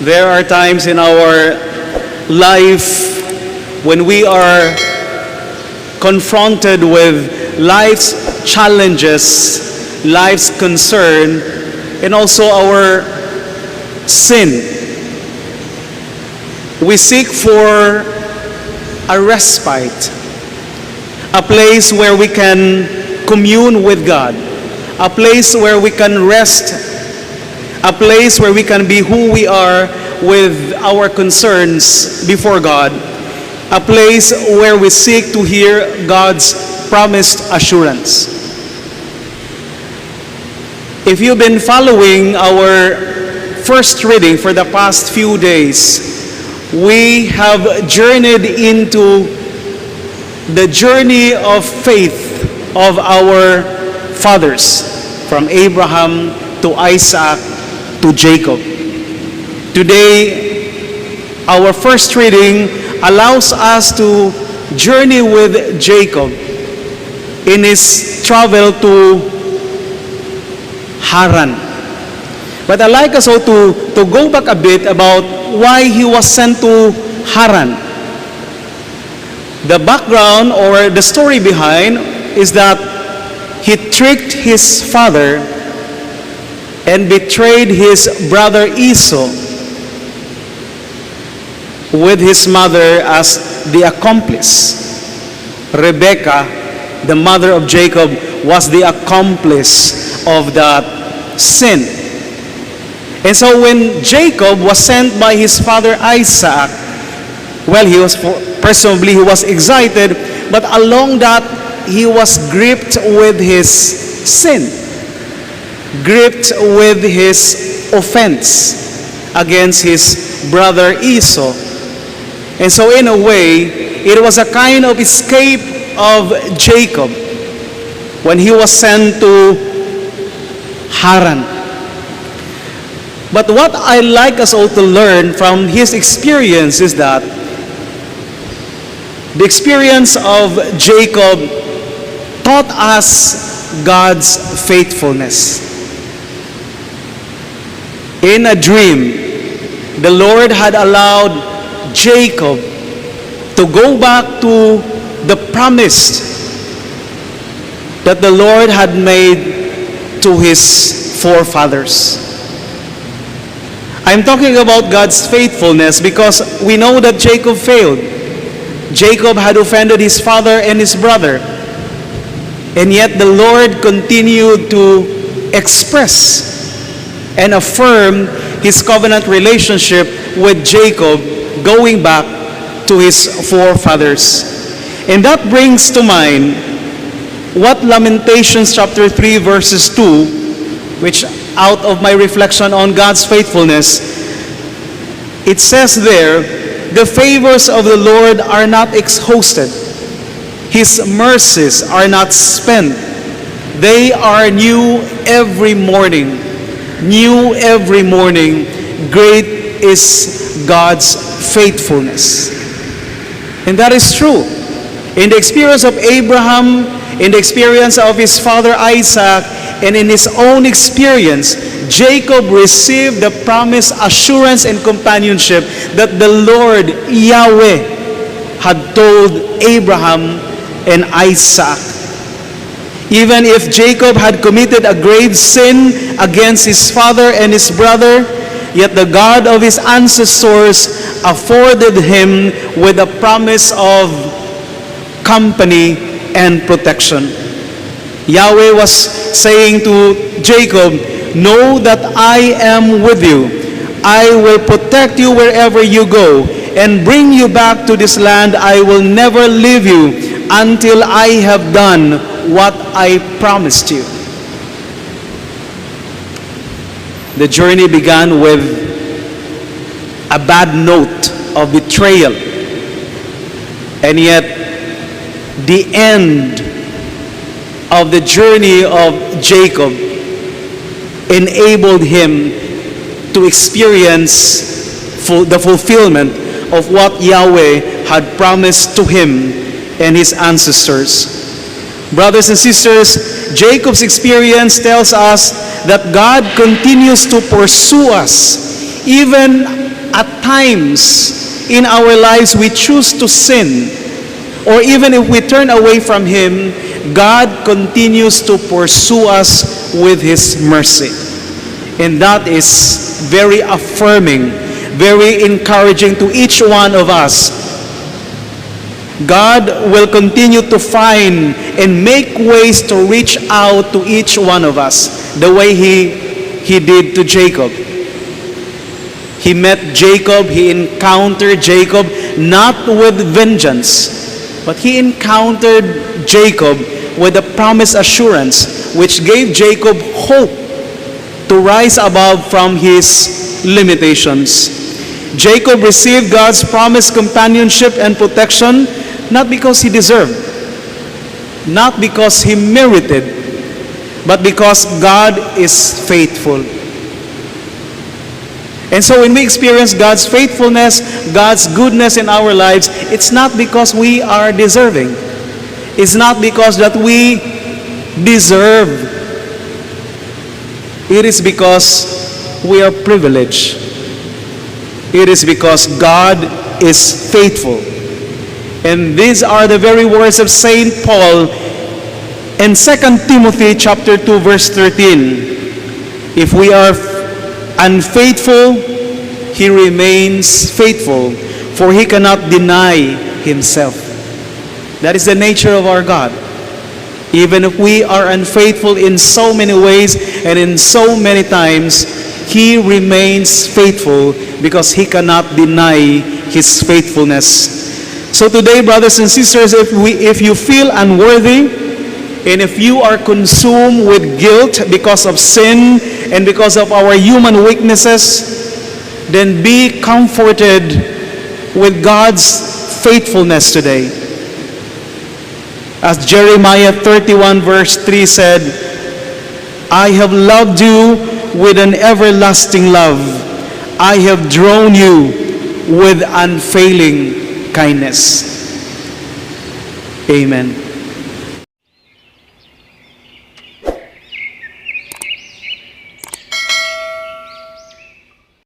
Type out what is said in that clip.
There are times in our life when we are confronted with life's challenges, life's concern, and also our sin. We seek for a respite, a place where we can commune with God, a place where we can rest, a place where we can be who we are with our concerns before God, a place where we seek to hear God's promised assurance. If you've been following our first reading for the past few days, we have journeyed into the journey of faith of our fathers, from Abraham to Isaac to Jacob. Today, our first reading allows us to journey with Jacob in his travel to Haran. But I'd like us all to go back a bit about why he was sent to Haran. The background or the story behind is that he tricked his father and betrayed his brother Esau with his mother as the accomplice. Rebekah, the mother of Jacob, was the accomplice of that sin. And so when Jacob was sent by his father Isaac, well, presumably he was excited, but along that he was gripped with his sin, gripped with his offense against his brother Esau. And so in a way, it was a kind of escape of Jacob when he was sent to Haran. But what I like us all to learn from his experience is that the experience of Jacob taught us God's faithfulness. In a dream, the Lord had allowed Jacob to go back to the promise that the Lord had made to his forefathers. I'm talking about God's faithfulness because we know that Jacob failed. Jacob had offended his father and his brother. And yet the Lord continued to express and affirm his covenant relationship with Jacob going back to his forefathers. And that brings to mind what Lamentations chapter 3 verses 2, which out of my reflection on God's faithfulness, it says there, the favors of the Lord are not exhausted. His mercies are not spent. They are new every morning. New every morning. Great is God's faithfulness. And that is true. In the experience of Abraham, in the experience of his father Isaac, and in his own experience, Jacob received the promised assurance and companionship that the Lord, Yahweh, had told Abraham and Isaac. Even if Jacob had committed a grave sin against his father and his brother, yet the God of his ancestors afforded him with a promise of company and protection. Yahweh was saying to Jacob, know that I am with you. I will protect you wherever you go and bring you back to this land. I will never leave you until I have done what I promised you. The journey began with a bad note of betrayal. And yet, the end of the journey of Jacob enabled him to experience the fulfillment of what Yahweh had promised to him and his ancestors. Brothers and sisters, Jacob's experience tells us that God continues to pursue us even at times in our lives we choose to sin, or even if we turn away from Him, God continues to pursue us with His mercy. And that is very affirming, very encouraging to each one of us. God will continue to find and make ways to reach out to each one of us the way He did to Jacob. He met Jacob, He encountered Jacob not with vengeance, but He encountered Jacob with a promised assurance which gave Jacob hope to rise above from his limitations. Jacob received God's promised companionship and protection not because he deserved, not because he merited, but because God is faithful. And so when we experience God's faithfulness, God's goodness in our lives, it's not because we are deserving. It's not because that we deserve. It is because we are privileged. It is because God is faithful. And these are the very words of Saint Paul in 2 Timothy chapter 2 verse 13. If we are unfaithful, He remains faithful, for He cannot deny Himself. That is the nature of our God. Even if we are unfaithful in so many ways and in so many times, He remains faithful because He cannot deny His faithfulness. So today, brothers and sisters, if you feel unworthy, and if you are consumed with guilt because of sin and because of our human weaknesses, then be comforted with God's faithfulness today. As Jeremiah 31 verse 3 said, I have loved you with an everlasting love. I have drawn you with unfailing kindness. Amen.